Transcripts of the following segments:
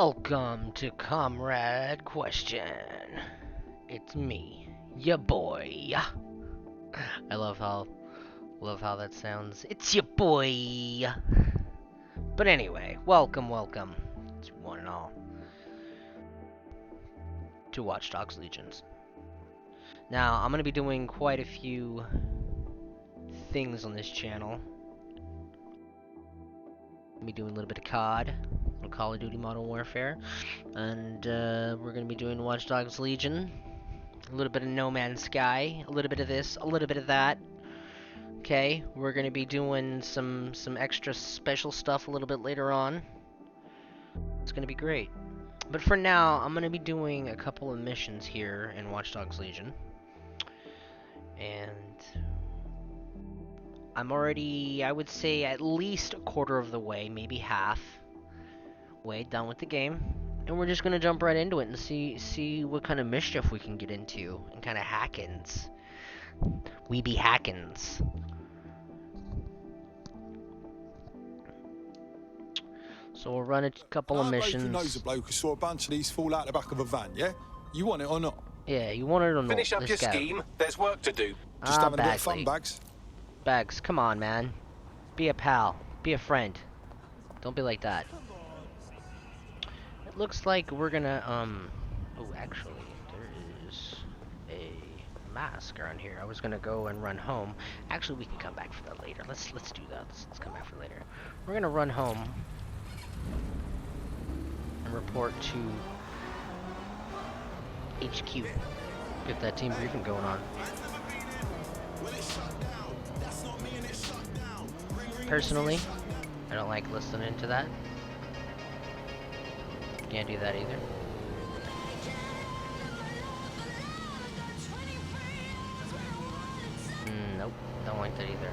Welcome to Comradequestion. It's me, ya boy. I love how that sounds. It's your boy. But anyway, welcome to one and all to Watch Dogs Legions. Now, I'm gonna be doing quite a few things on this channel. I'm gonna be doing a little bit of COD, Call of Duty Modern Warfare, and we're gonna be doing Watch Dogs Legion. A little bit of No Man's Sky, a little bit of this, a little bit of that. Okay, we're gonna be doing some extra special stuff a little bit later on. It's gonna be great. But for now, I'm gonna be doing a couple of missions here in Watch Dogs Legion. And I'm already, I would say, at least a quarter of the way, maybe half way done with the game. And we're just gonna jump right into it and see what kind of mischief we can get into and kind of hackins. We be hackins. So we'll run a couple of missions. Who knows a bloke who saw a bunch of these fall out the back of a van, yeah? You want it or not? Yeah, you want it or not? Finish up your scheme. There's work to do. Just having a bit of fun, Bags. Bags, come on, man. Be a pal. Be a friend. Don't be like that. It looks like we're gonna, oh, actually, there is a mask around here. I was gonna go and run home. Actually, we can come back for that later. Let's do that. Let's come back for later. We're gonna run home and report to HQ. Get that team briefing going on. Personally, I don't like listening to that. Can't do that either. Nope, don't like that either.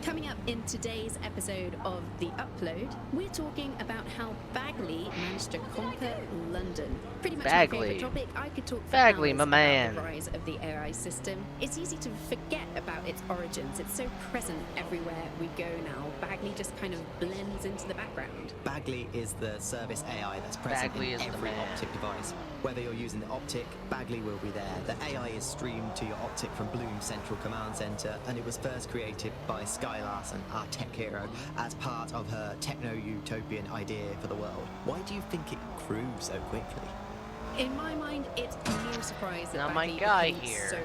Coming up in today's episode of The Upload, we're talking about how Bagley managed to conquer London. Pretty much Bagley. my favourite topic. I could talk for Bagley, hours my about man. the rise of the AI system. It's easy to forget about its origins. It's so present everywhere we go now. Bagley just kind of blends into the background. Bagley is the service AI that's present Bagley in is the every man. optic device. Whether you're using the optic, Bagley will be there. The AI is streamed to your optic from Bloom's central command center, and it was first created by Sky Larson, our tech hero, as part of her techno-utopian idea for the world. Why do you think it grew so quickly? In my mind, it's no surprise that Now my Bagley guy became here so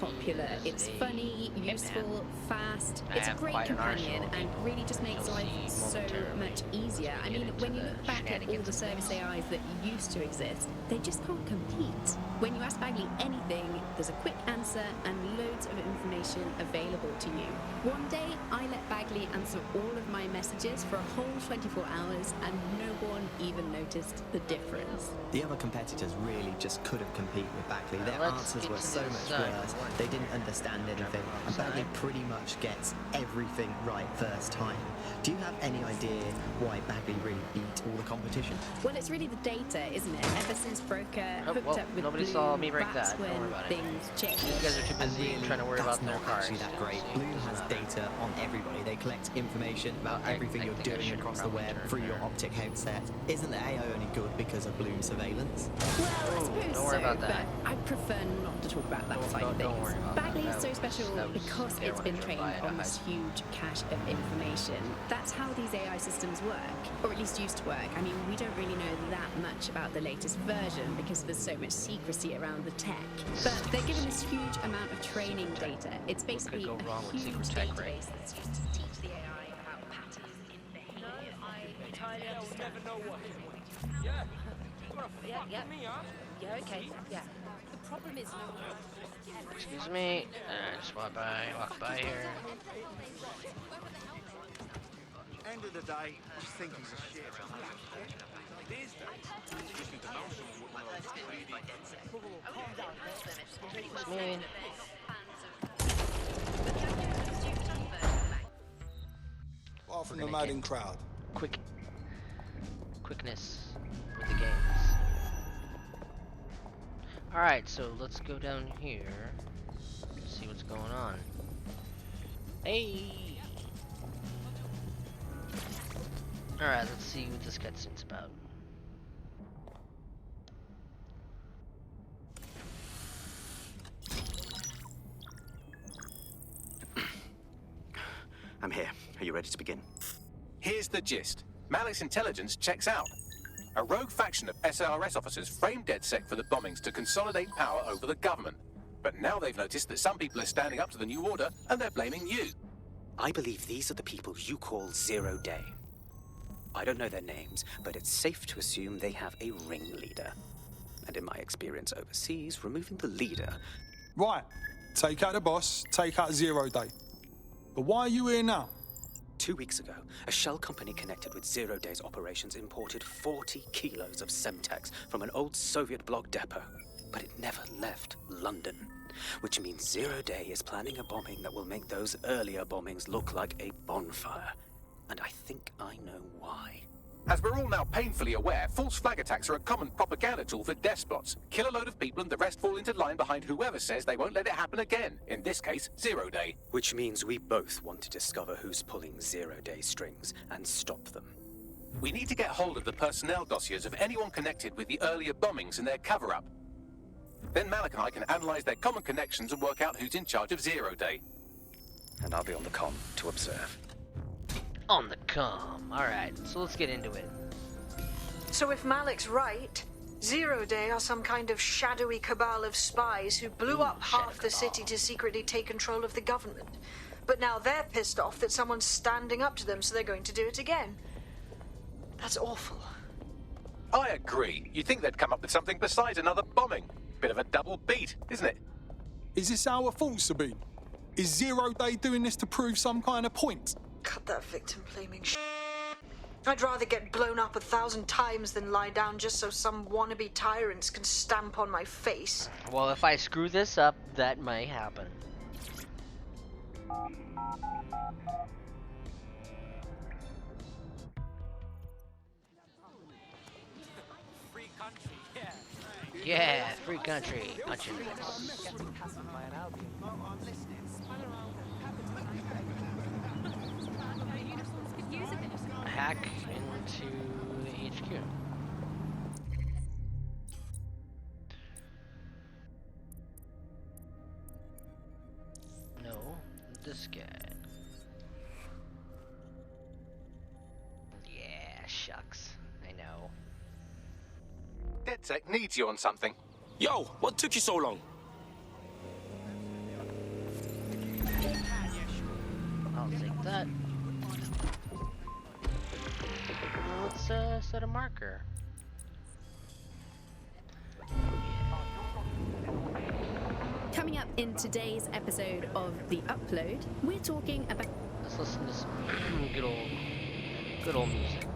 popular. is It's a funny, useful, fast. I It's a have great quite an companion arsenal of and people really just makes you'll life see so momentarily much easier. I get mean, into when you the look back at all shenanigans the of service things. AIs that used to exist, they just can't compete. When you ask Bagley anything, there's a quick answer and loads of information available to you. One day, I let Bagley answer all of my messages for a whole 24 hours and no one even noticed the difference. The other competitors really just couldn't compete with Bagley. Their Let's answers get were to so the much side. worse. They didn't understand anything. And Bagley pretty much gets everything right first time. Do you have any idea why Bagley really beat all the competition? Well, it's really the data, isn't it? Ever since Broker Oh, hooked well, up with nobody Bloom, saw me break that's that. Don't when worry about it. things changed. You guys are too And busy really, trying to worry that's about their not cars. actually that great. Bloom has data on everybody. They collect information about everything you're think I doing should across the probably web turn through your there. optic headset. Isn't the AI only good because of Bloom surveillance? Well, I suppose don't worry so, about that. but I prefer not to talk about that side of Don't things. worry about Bagley that. is so That was- special that was because there it's when I been drove trained by it, on I this had- huge cache of information. That's how these AI systems work, or at least used to work. I mean, we don't really know that much about the latest version because there's so much secrecy around the tech. But they're given this huge amount of training data. It's basically go wrong a with huge secret tech, right? database that's used to teach the AI about patterns in behavior. I entirely understand. Yeah, okay, yeah. The problem is Excuse me. Just walk by here. End of the day, I just think he's a shit. These Excuse me. Far from the gonna madding get- crowd. Quickness with the games. Alright, so let's go down here. See what's going on. Hey! Alright, let's see what this cutscene's about. I'm here. Are you ready to begin? Here's the gist. Malik's intelligence checks out. A rogue faction of SARS officers framed DedSec for the bombings to consolidate power over the government. But now they've noticed that some people are standing up to the new order, and they're blaming you. I believe these are the people you call Zero Day. I don't know their names, but it's safe to assume they have a ringleader. And in my experience overseas, removing the leader... Right. Take out the boss, take out Zero Day. But why are you here now? 2 weeks ago, a shell company connected with Zero Day's operations imported 40 kilos of Semtex from an old Soviet bloc depot. But it never left London. Which means Zero Day is planning a bombing that will make those earlier bombings look like a bonfire. And I think I know why. As we're all now painfully aware, false flag attacks are a common propaganda tool for despots. Kill a load of people and the rest fall into line behind whoever says they won't let it happen again. In this case, Zero Day. Which means we both want to discover who's pulling Zero Day strings and stop them. We need to get hold of the personnel dossiers of anyone connected with the earlier bombings and their cover-up. Then Malik and I can analyze their common connections and work out who's in charge of Zero Day. And I'll be on the comm to observe. On the comm. Alright, so let's get into it. So if Malik's right, Zero Day are some kind of shadowy cabal of spies who blew up half the city to secretly take control of the government. But now they're pissed off that someone's standing up to them, so they're going to do it again. That's awful. I agree. You'd think they'd come up with something besides another bombing. Bit of a double beat, isn't it? Is this our fault, Sabine? Is Zero Day doing this to prove some kind of point? Cut that victim-blaming sh**. I'd rather get blown up 1,000 times than lie down just so some wannabe tyrants can stamp on my face. Well, if I screw this up, that may happen. Free country, yeah. Yeah, free country. Punching. Hack into the HQ. No, this guy. Yeah, shucks. I know. DedSec needs you on something. Yo, what took you so long? I'll take that. Let's set a marker. Coming up in today's episode of The Upload, we're talking about... Let's listen to some good old music.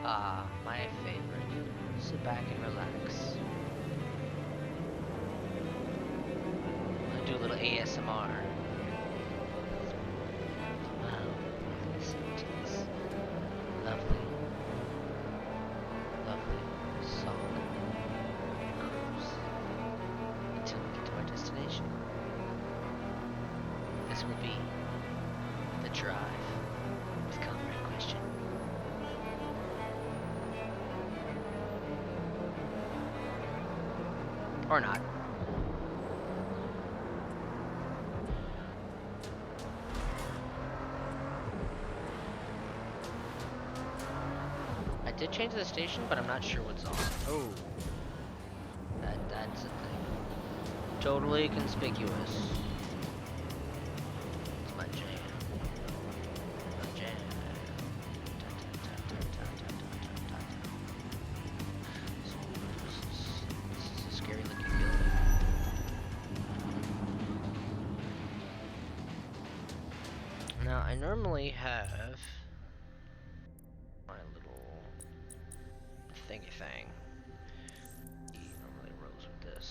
Ah, my favorite. Sit back and relax. I'll do a little ASMR. Listen to this lovely song cruise until we get to our destination. This will be The Drive with Comradequestion. Or not. I did change the station, but I'm not sure what's on. Oh. That's a thing. Totally conspicuous. It's my jam. My jam. This is a scary looking building. Now, I normally have my little thingy thing. He normally rolls with this.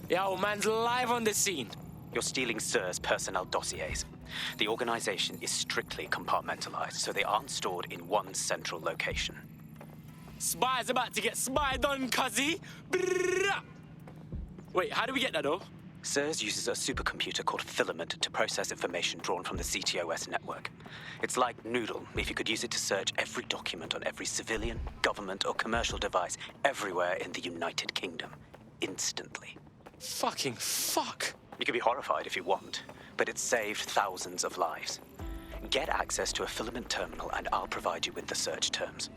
Yo, man's live on the scene. You're stealing Sir's personnel dossiers. The organization is strictly compartmentalized, so they aren't stored in one central location. Spy's about to get spied on, cuzzy. Brrrah. Wait, how do we get that, though? SIRS uses a supercomputer called Filament to process information drawn from the CTOS network. It's like Noodle if you could use it to search every document on every civilian, government, or commercial device everywhere in the United Kingdom. Instantly. Fucking fuck. You can be horrified if you want, but it's saved thousands of lives. Get access to a Filament terminal and I'll provide you with the search terms.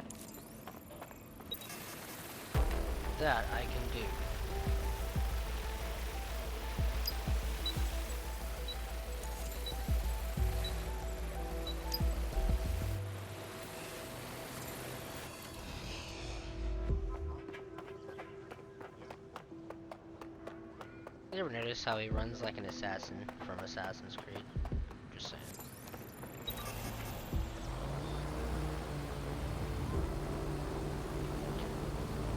That I can do. You ever notice how he runs like an assassin from Assassin's Creed? Just saying.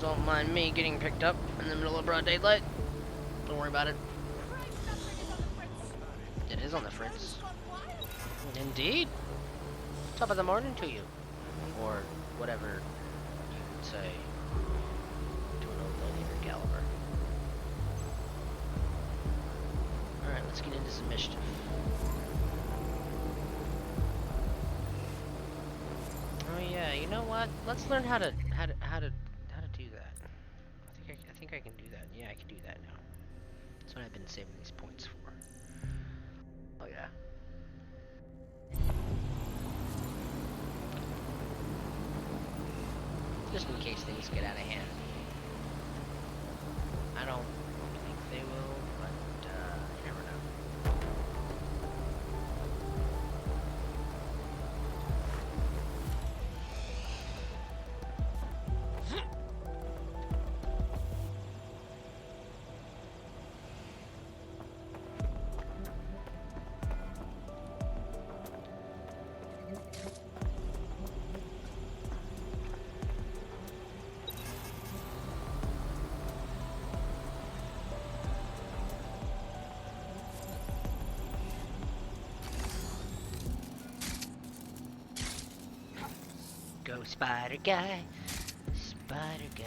Don't mind me getting picked up in the middle of broad daylight. Don't worry about it. It is on the fritz. Indeed. Top of the morning to you. Or whatever you'd say to an old lady of your caliber. Alright, let's get into some mischief. Oh yeah, you know what? Let's learn how to do that. I think I can do that. Yeah, I can do that now. That's what I've been saving these points for. Oh yeah. Just in case things get out of hand. I don't think they will, but you never know. Go spider guy, spider guy.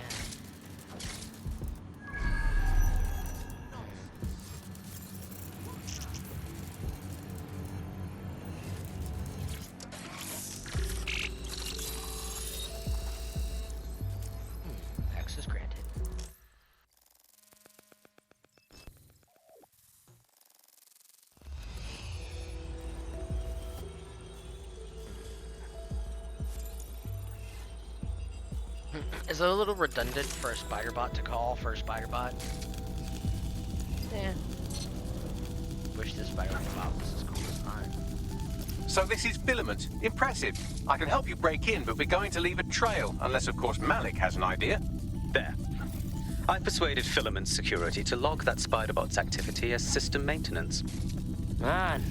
Access granted. Is it a little redundant for a spider bot to call for a spider bot? Yeah. Wish this spider bot was as cool as mine. So this is Filament. Impressive. I can help you break in, but we're going to leave a trail, unless of course Malik has an idea. There. I persuaded Filament Security to log that Spiderbot's activity as system maintenance. Man,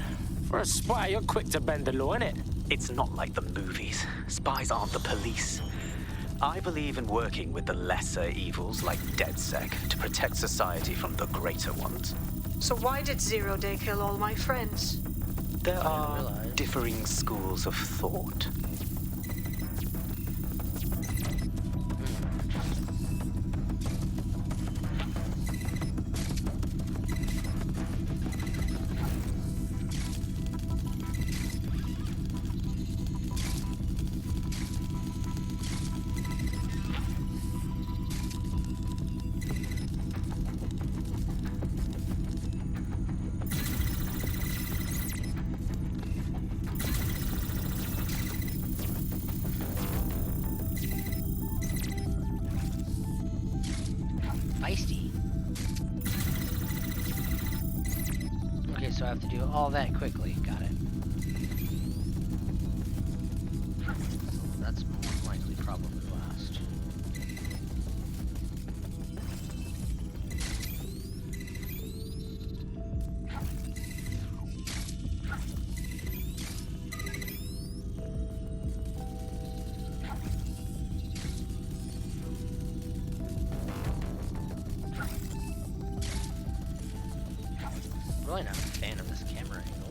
for a spy, you're quick to bend the law, innit? It's not like the movies. Spies aren't the police. I believe in working with the lesser evils like DedSec to protect society from the greater ones. So why did Zero Day kill all my friends? There are differing schools of thought. Feisty. Okay, so I have to do all that quickly. Got it. That's more likely probably last. Really not a fan of this camera angle.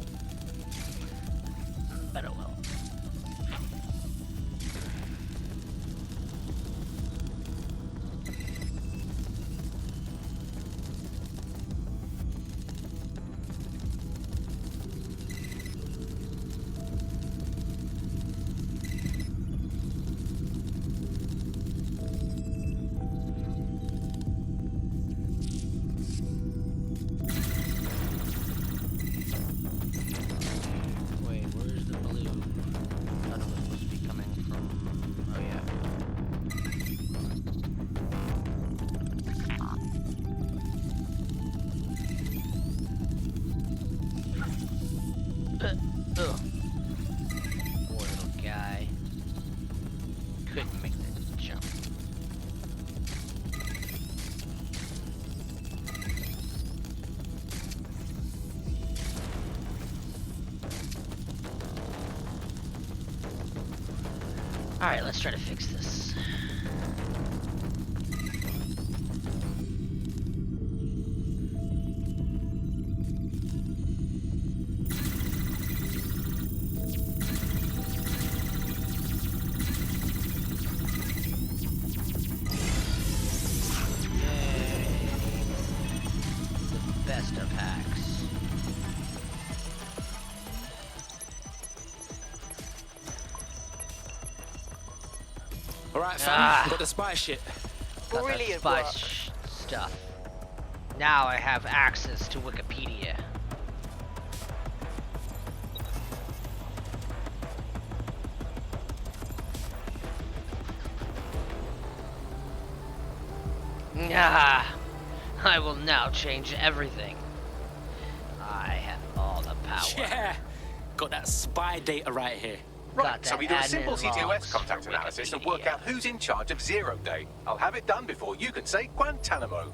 Alright, let's try to fix this. Best of hacks. Alright, fam. Got the spy shit. Got the Brilliant spy work. stuff. Now I have access to Wikipedia. Ah, I will now change everything. I have all the power. Yeah. Got that spy data right here. Right, so that we do a admin simple logs CTOS contact for analysis and work Wikipedia. out who's in charge of 0 Day. I'll have it done before you can say Guantanamo.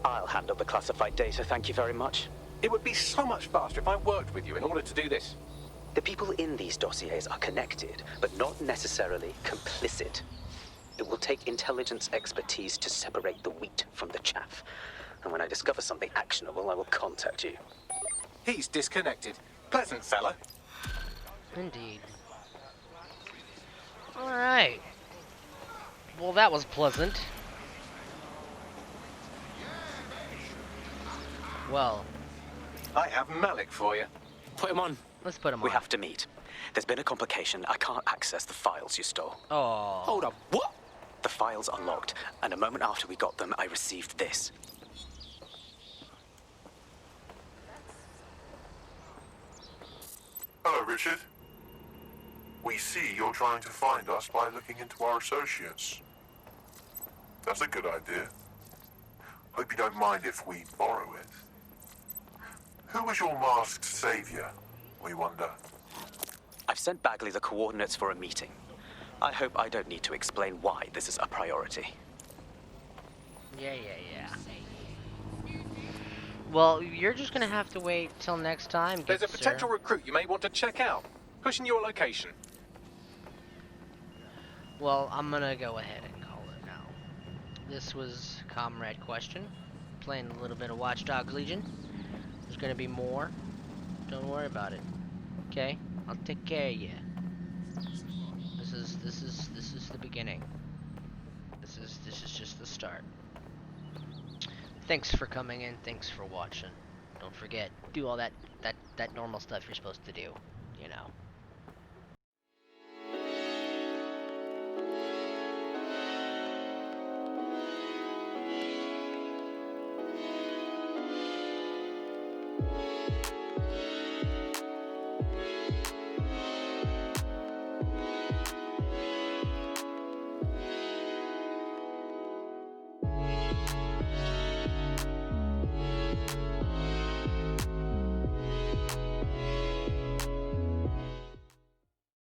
I'll handle the classified data, thank you very much. It would be so much faster if I worked with you in order to do this. The people in these dossiers are connected, but not necessarily complicit. It will take intelligence expertise to separate the wheat from the chaff. And when I discover something actionable, I will contact you. He's disconnected. Pleasant fella. Indeed. Alright. Well, that was pleasant. Well, I have Malik for you. Put him on. let's put him We on. have to meet. There's been a complication. I can't access the files you stole. Oh. Hold up. What? The files are locked, and a moment after we got them, I received this. Hello, Richard. We see you're trying to find us by looking into our associates. That's a good idea. Hope you don't mind if we borrow it. Who was your masked savior, we wonder? I've sent Bagley the coordinates for a meeting. I hope I don't need to explain why this is a priority. Yeah. Well, you're just gonna have to wait till next time. There's a good potential sir. recruit you may want to check out. Pushing your location. Well, I'm gonna go ahead and call it now. This was Comradequestion, playing a little bit of Watch Dogs Legion. There's gonna be more. Don't worry about it. Okay, I'll take care of you. This is the beginning. This is just the start. Thanks for coming in. Thanks for watching. Don't forget, do all that normal stuff you're supposed to do. You know.